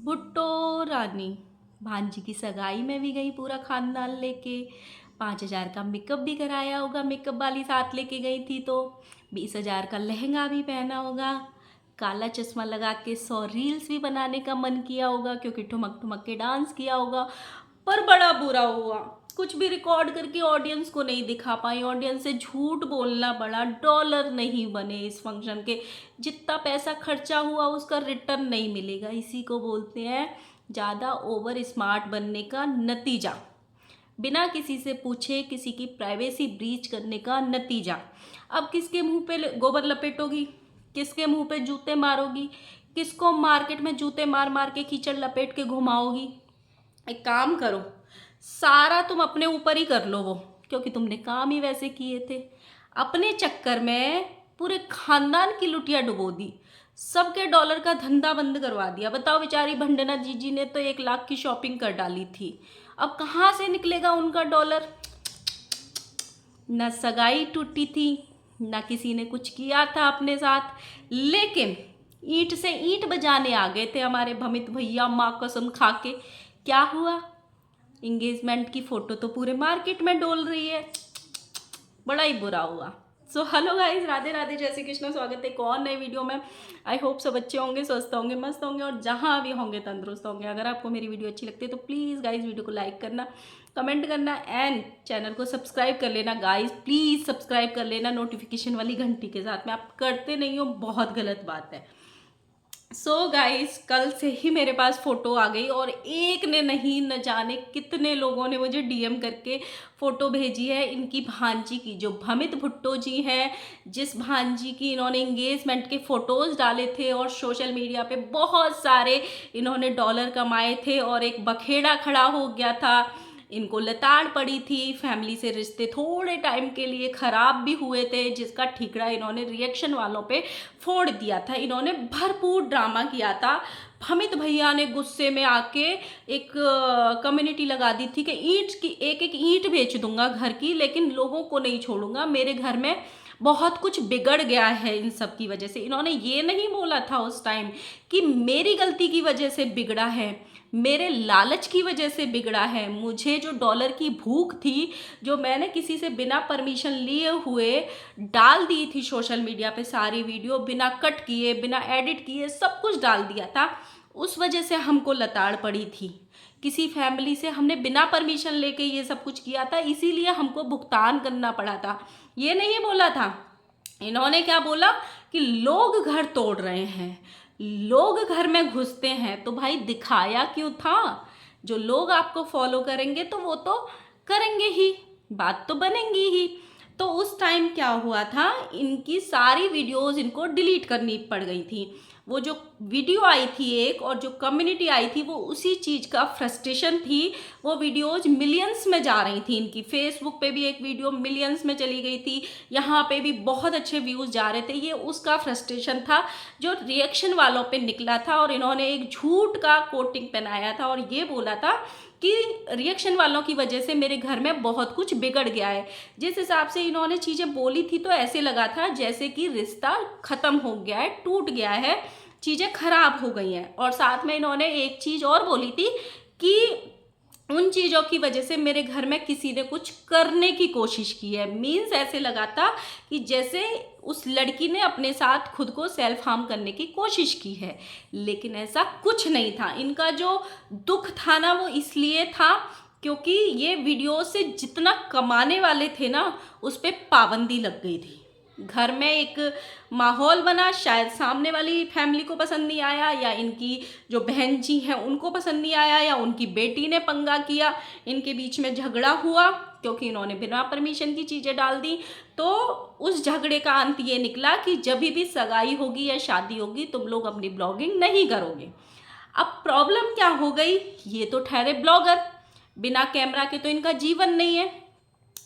भुट्टो रानी भांजी की सगाई में भी गई पूरा खानदान लेके। 5,000 का मेकअप भी कराया होगा, मेकअप वाली साथ लेके गई थी तो 20,000 का लहंगा भी पहना होगा। काला चश्मा लगा के 100 रील्स भी बनाने का मन किया होगा क्योंकि ठुमक ठुमक के डांस किया होगा। पर बड़ा बुरा हुआ, कुछ भी रिकॉर्ड करके ऑडियंस को नहीं दिखा पाई। ऑडियंस से झूठ बोलना पड़ा, डॉलर नहीं बने इस फंक्शन के। जितना पैसा खर्चा हुआ उसका रिटर्न नहीं मिलेगा। इसी को बोलते हैं ज़्यादा ओवर स्मार्ट बनने का नतीजा। बिना किसी से पूछे किसी की प्राइवेसी ब्रीच करने का नतीजा। अब किसके मुंह पे गोबर लपेटोगी, किसके मुंह पे जूते मारोगी, किसको मार्केट में जूते मार मार के कीचड़ लपेट के घुमाओगी। एक काम करो, सारा तुम अपने ऊपर ही कर लो वो, क्योंकि तुमने काम ही वैसे किए थे। अपने चक्कर में पूरे खानदान की लुटिया डुबो दी, सबके डॉलर का धंधा बंद करवा दिया। बताओ, बेचारी भंडना जीजी ने तो 1 लाख की शॉपिंग कर डाली थी। अब कहाँ से निकलेगा उनका डॉलर। न सगाई टूटी थी, न किसी ने कुछ किया था अपने साथ, लेकिन ईंट से ईंट बजाने आ गए थे हमारे भमित भैया माँ कसम खा के। क्या हुआ, इंगेजमेंट की फोटो तो पूरे मार्केट में डोल रही है। बड़ा ही बुरा हुआ। So hello guys, Radhe Radhe, जय श्री कृष्ण। स्वागत है एक और नए वीडियो में। आई होप सब अच्छे होंगे, स्वस्थ होंगे, मस्त होंगे और जहाँ भी होंगे तंदुरुस्त होंगे। अगर आपको मेरी वीडियो अच्छी लगती है तो प्लीज़ गाइस वीडियो को लाइक करना, कमेंट करना एंड चैनल को सब्सक्राइब कर लेना। गाइस प्लीज़ सब्सक्राइब कर लेना नोटिफिकेशन वाली घंटी के साथ में। आप करते नहीं हो, बहुत गलत बात है। सो गाइस, कल से ही मेरे पास फ़ोटो आ गई और एक ने नहीं, न जाने कितने लोगों ने मुझे डीएम करके फ़ोटो भेजी है इनकी भांजी की, जो भमित भुट्टो जी हैं। जिस भांजी की इन्होंने इंगेजमेंट के फ़ोटोज़ डाले थे और सोशल मीडिया पे बहुत सारे इन्होंने डॉलर कमाए थे और एक बखेड़ा खड़ा हो गया था। इनको लताड़ पड़ी थी, फैमिली से रिश्ते थोड़े टाइम के लिए ख़राब भी हुए थे, जिसका ठीकरा इन्होंने रिएक्शन वालों पे फोड़ दिया था। इन्होंने भरपूर ड्रामा किया था। भमित भैया ने गुस्से में आके एक कम्युनिटी लगा दी थी कि ईंट की एक एक ईंट बेच दूंगा घर की, लेकिन लोगों को नहीं छोड़ूंगा। मेरे घर में बहुत कुछ बिगड़ गया है इन सब की वजह से। इन्होंने ये नहीं बोला था उस टाइम कि मेरी गलती की वजह से बिगड़ा है, मेरे लालच की वजह से बिगड़ा है। मुझे जो डॉलर की भूख थी, जो मैंने किसी से बिना परमिशन लिए हुए डाल दी थी सोशल मीडिया पे, सारी वीडियो बिना कट किए, बिना एडिट किए सब कुछ डाल दिया था, उस वजह से हमको लताड़ पड़ी थी। किसी फैमिली से हमने बिना परमिशन लेके ये सब कुछ किया था, इसीलिए हमको भुगतान करना पड़ा था। ये नहीं बोला था। इन्होंने क्या बोला कि लोग घर तोड़ रहे हैं, लोग घर में घुसते हैं, तो भाई दिखाया क्यों था। जो लोग आपको फॉलो करेंगे तो वो तो करेंगे ही, बात तो बनेंगी ही। तो उस टाइम क्या हुआ था, इनकी सारी वीडियोस इनको डिलीट करनी पड़ गई थी। वो जो वीडियो आई थी एक, और जो कम्युनिटी आई थी, वो उसी चीज़ का फ्रस्ट्रेशन थी। वो वीडियोज मिलियंस में जा रही थी इनकी। फेसबुक पे भी एक वीडियो मिलियंस में चली गई थी, यहाँ पे भी बहुत अच्छे व्यूज़ जा रहे थे। ये उसका फ्रस्ट्रेशन था जो रिएक्शन वालों पे निकला था, और इन्होंने एक झूठ का कोटिंग पहनाया था और ये बोला था कि रिएक्शन वालों की वजह से मेरे घर में बहुत कुछ बिगड़ गया है। जिस हिसाब से इन्होंने चीज़ें बोली थी तो ऐसे लगा था जैसे कि रिश्ता ख़त्म हो गया है, टूट गया है, चीज़ें खराब हो गई हैं। और साथ में इन्होंने एक चीज़ और बोली थी कि उन चीज़ों की वजह से मेरे घर में किसी ने कुछ करने की कोशिश की है। मीन्स ऐसे लगा था कि जैसे उस लड़की ने अपने साथ खुद को सेल्फ हार्म करने की कोशिश की है, लेकिन ऐसा कुछ नहीं था। इनका जो दुख था ना, वो इसलिए था क्योंकि ये वीडियो से जितना कमाने वाले थे ना, उस पर पाबंदी लग गई थी। घर में एक माहौल बना, शायद सामने वाली फैमिली को पसंद नहीं आया, या इनकी जो बहन जी हैं उनको पसंद नहीं आया, या उनकी बेटी ने पंगा किया, इनके बीच में झगड़ा हुआ क्योंकि इन्होंने बिना परमिशन की चीज़ें डाल दी। तो उस झगड़े का अंत ये निकला कि जब भी सगाई होगी या शादी होगी तुम लोग अपनी ब्लॉगिंग नहीं करोगे। अब प्रॉब्लम क्या हो गई, ये तो ठहरे ब्लॉगर, बिना कैमरा के तो इनका जीवन नहीं है।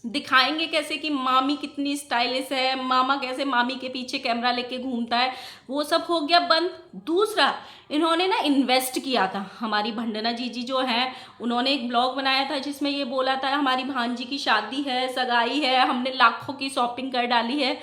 दिखाएंगे कैसे कि मामी कितनी स्टाइलिश है, मामा कैसे मामी के पीछे कैमरा लेके घूमता है, वो सब हो गया बंद। दूसरा, इन्होंने ना इन्वेस्ट किया था। हमारी भंडना जीजी जो हैं, उन्होंने एक ब्लॉग बनाया था जिसमें ये बोला था हमारी भांजी की शादी है, सगाई है, हमने लाखों की शॉपिंग कर डाली है।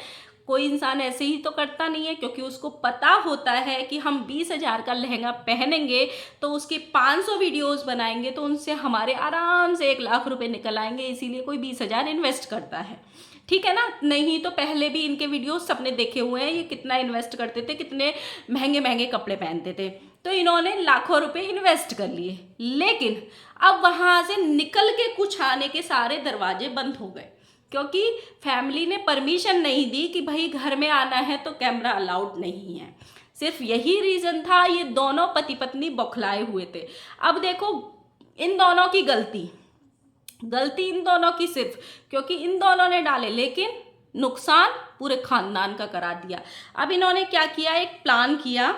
कोई इंसान ऐसे ही तो करता नहीं है, क्योंकि उसको पता होता है कि हम 20,000 का लहंगा पहनेंगे तो उसकी 500 वीडियोस बनाएंगे तो उनसे हमारे आराम से 1 लाख रुपए निकल आएंगे, इसीलिए कोई 20,000 इन्वेस्ट करता है। ठीक है ना। नहीं तो पहले भी इनके वीडियोस सबने देखे हुए हैं, ये कितना इन्वेस्ट करते थे, कितने महंगे महंगे कपड़े पहनते थे। तो इन्होंने लाखों रुपए इन्वेस्ट कर लिए, लेकिन अब वहां से निकल के कुछ आने के सारे दरवाजे बंद हो गए, क्योंकि फैमिली ने परमिशन नहीं दी कि भाई घर में आना है तो कैमरा अलाउड नहीं है। सिर्फ यही रीजन था। ये दोनों पति पत्नी बौखलाए हुए थे। अब देखो, इन दोनों की गलती इन दोनों की सिर्फ, क्योंकि इन दोनों ने डाले, लेकिन नुकसान पूरे खानदान का करा दिया। अब इन्होंने क्या किया, एक प्लान किया।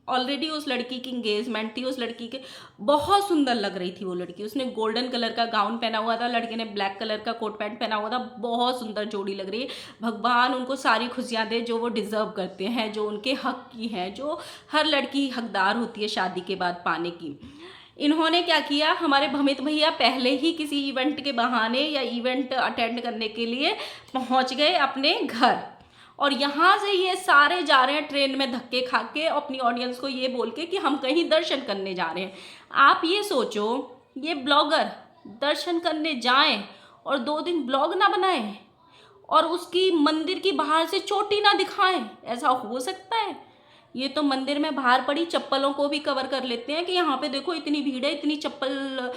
ऑलरेडी उस लड़की की इंगेजमेंट थी, उस लड़की के बहुत सुंदर लग रही थी वो लड़की। उसने गोल्डन कलर का गाउन पहना हुआ था, लड़के ने ब्लैक कलर का कोट पैंट पहना हुआ था। बहुत सुंदर जोड़ी लग रही है। भगवान उनको सारी खुशियां दे जो वो डिजर्व करते हैं, जो उनके हक की हैं, जो हर लड़की हकदार होती है शादी के बाद पाने की। इन्होंने क्या किया, हमारे भमित भैया पहले ही किसी इवेंट के बहाने या इवेंट अटेंड करने के लिए पहुंच गए अपने घर, और यहाँ से ये सारे जा रहे हैं ट्रेन में धक्के खा के अपनी ऑडियंस को ये बोल के कि हम कहीं दर्शन करने जा रहे हैं। आप ये सोचो, ये ब्लॉगर दर्शन करने जाएं और 2 दिन ब्लॉग ना बनाएं और उसकी मंदिर की बाहर से चोटी ना दिखाएं, ऐसा हो सकता है? ये तो मंदिर में बाहर पड़ी चप्पलों को भी कवर कर लेते हैं कि यहाँ पे देखो इतनी भीड़ है, इतनी चप्पल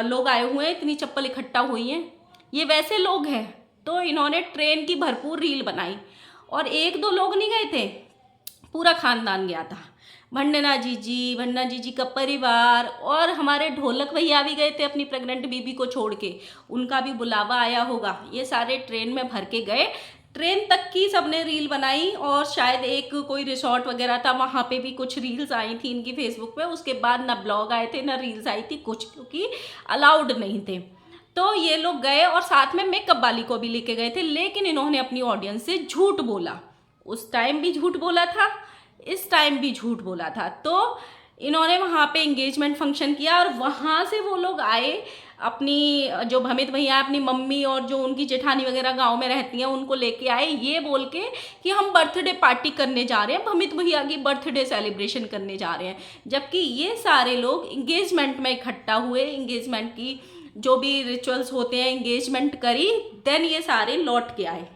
लोग आए हुए हैं, इतनी चप्पल इकट्ठा हुई हैं। ये वैसे लोग हैं। तो इन्होंने ट्रेन की भरपूर रील बनाई, और 1-2 लोग नहीं गए थे, पूरा खानदान गया था। भंडना जी का परिवार, और हमारे ढोलक भैया भी गए थे अपनी प्रेग्नेंट बीबी को छोड़ के, उनका भी बुलावा आया होगा। ये सारे ट्रेन में भर के गए, ट्रेन तक की सबने रील बनाई, और शायद एक कोई रिसोर्ट वगैरह था, वहाँ पे भी कुछ रील्स आई थी इनकी फेसबुक पे। उसके बाद ना ब्लॉग आए थे ना रील्स आई थी कुछ, क्योंकि अलाउड नहीं थे। तो ये लोग गए और साथ में मेकअप वाली को भी लेके गए थे, लेकिन इन्होंने अपनी ऑडियंस से झूठ बोला। उस टाइम भी झूठ बोला था, इस टाइम भी झूठ बोला था। तो इन्होंने वहाँ पे एंगेजमेंट फंक्शन किया, और वहाँ से वो लोग आए, अपनी जो भमित भैया अपनी मम्मी और जो उनकी जेठानी वगैरह गांव में रहती हैं उनको लेके आए, ये बोल के कि हम बर्थडे पार्टी करने जा रहे हैं, भमित भैया की बर्थडे सेलिब्रेशन करने जा रहे हैं। जबकि ये सारे लोग एंगेजमेंट में इकट्ठा हुए, एंगेजमेंट की जो भी रिचुअल्स होते हैं, एंगेजमेंट करी, देन ये सारे लौट के आए।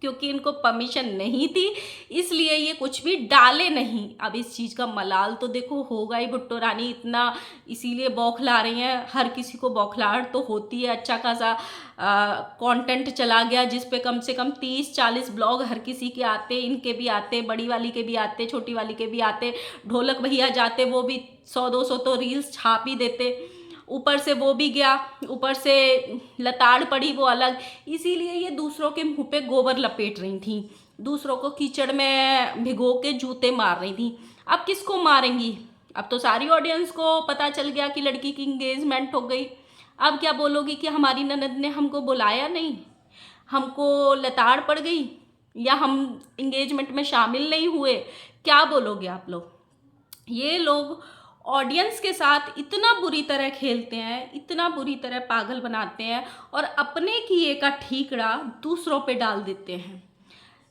क्योंकि इनको परमिशन नहीं थी, इसलिए ये कुछ भी डाले नहीं। अब इस चीज़ का मलाल तो देखो होगा ही, भुट्टो रानी इतना इसीलिए बौखला रही हैं। हर किसी को बौखलाहट तो होती है। अच्छा खासा कंटेंट चला गया जिस पे कम से कम 30-40 ब्लॉग हर किसी के आते, इनके भी आते, बड़ी वाली के भी आते, छोटी वाली के भी आते, ढोलक भैया जाते वो भी 100-200 तो रील्स छाप ही देते। ऊपर से वो भी गया, ऊपर से लताड़ पड़ी वो अलग। इसीलिए ये दूसरों के मुंह पे गोबर लपेट रही थी, दूसरों को कीचड़ में भिगो के जूते मार रही थी। अब किसको मारेंगी? अब तो सारी ऑडियंस को पता चल गया कि लड़की की इंगेजमेंट हो गई। अब क्या बोलोगी कि हमारी ननद ने हमको बुलाया नहीं, हमको लताड़ पड़ गई, या हम इंगेजमेंट में शामिल नहीं हुए? क्या बोलोगे आप लोग? ये लोग ऑडियंस के साथ इतना बुरी तरह खेलते हैं, इतना बुरी तरह पागल बनाते हैं, और अपने किए का ठीकरा दूसरों पे डाल देते हैं।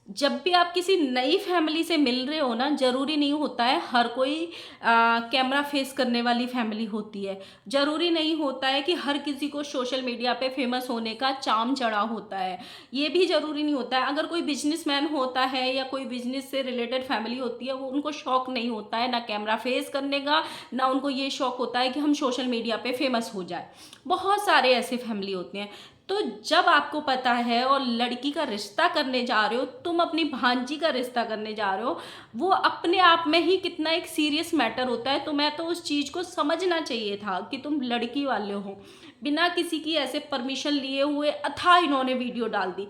जब भी आप किसी नई फैमिली से मिल रहे हो ना, ज़रूरी नहीं होता है हर कोई कैमरा फेस करने वाली फैमिली होती है। ज़रूरी नहीं होता है कि हर किसी को सोशल मीडिया पे फेमस होने का चाम चढ़ा होता है। ये भी ज़रूरी नहीं होता है। अगर कोई बिजनेसमैन होता है या कोई बिजनेस से रिलेटेड फैमिली होती है, वो उनको शौक नहीं होता है ना कैमरा फेस करने का, ना उनको ये शौक होता है कि हम सोशल मीडिया पे फेमस हो जाए। बहुत सारे ऐसे फैमिली होते हैं। तो जब आपको पता है और लड़की का रिश्ता करने जा रहे हो, तुम अपनी भांजी का रिश्ता करने जा रहे हो, वो अपने आप में ही कितना एक सीरियस मैटर होता है। तो मैं तो उस चीज़ को समझना चाहिए था कि तुम लड़की वाले हो। बिना किसी की ऐसे परमिशन लिए हुए अथाह इन्होंने वीडियो डाल दी।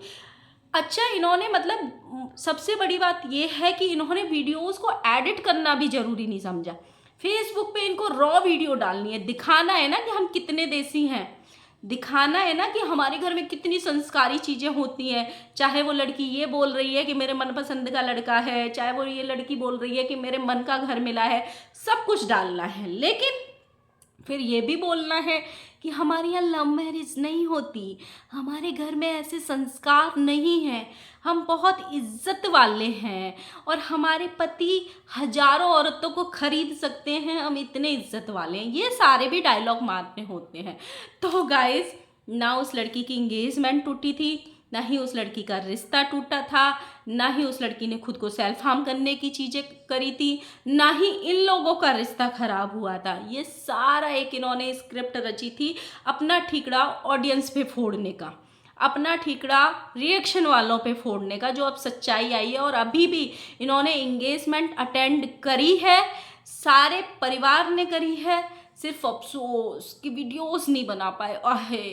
अच्छा, इन्होंने मतलब सबसे बड़ी बात ये है कि इन्होंने वीडियोस को एडिट करना भी ज़रूरी नहीं समझा। फेसबुक पे इनको रॉ वीडियो डालनी है, दिखाना है ना कि हम कितने देसी हैं, दिखाना है ना कि हमारे घर में कितनी संस्कारी चीज़ें होती हैं। चाहे वो लड़की ये बोल रही है कि मेरे मनपसंद का लड़का है, चाहे वो ये लड़की बोल रही है कि मेरे मन का घर मिला है, सब कुछ डालना है। लेकिन फिर ये भी बोलना है कि हमारे यहाँ लव मैरिज नहीं होती, हमारे घर में ऐसे संस्कार नहीं हैं, हम बहुत इज्जत वाले हैं और हमारे पति हजारों औरतों को खरीद सकते हैं, हम इतने इज्जत वाले हैं। ये सारे भी डायलॉग मारने होते हैं। तो गाइस, ना उस लड़की की इंगेजमेंट टूटी थी, ना ही उस लड़की का रिश्ता टूटा था, ना ही उस लड़की ने खुद को सेल्फ हार्म करने की चीज़ें करी थी, ना ही इन लोगों का रिश्ता खराब हुआ था। ये सारा एक इन्होंने स्क्रिप्ट रची थी अपना ठीकरा ऑडियंस पे फोड़ने का, अपना ठीकरा रिएक्शन वालों पे फोड़ने का, जो अब सच्चाई आई है। और अभी भी इन्होंने इंगेजमेंट अटेंड करी है, सारे परिवार ने करी है, सिर्फ अफसोस कि वीडियोस नहीं बना पाए। आहे,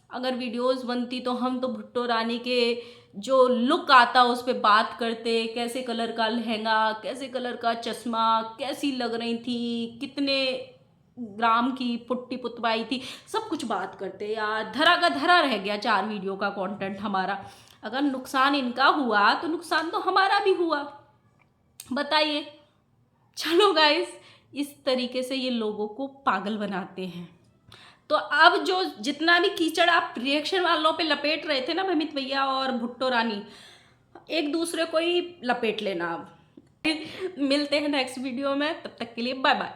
अगर वीडियोस बनती तो हम तो भुट्टो रानी के जो लुक आता उस पर बात करते, कैसे कलर का लहंगा, कैसे कलर का चश्मा, कैसी लग रही थी, कितने ग्राम की पुट्टी पुतवाई थी, सब कुछ बात करते यार। धरा का धरा रह गया 4 वीडियो का कंटेंट हमारा। अगर नुकसान इनका हुआ तो नुकसान तो हमारा भी हुआ, बताइए। चलो गाइस, इस तरीके से ये लोगों को पागल बनाते हैं। तो अब जो जितना भी कीचड़ आप रिएक्शन वालों पे लपेट रहे थे ना, भमित भैया और भुट्टो रानी, एक दूसरे को ही लपेट लेना अब। मिलते हैं नेक्स्ट वीडियो में, तब तक के लिए बाय बाय।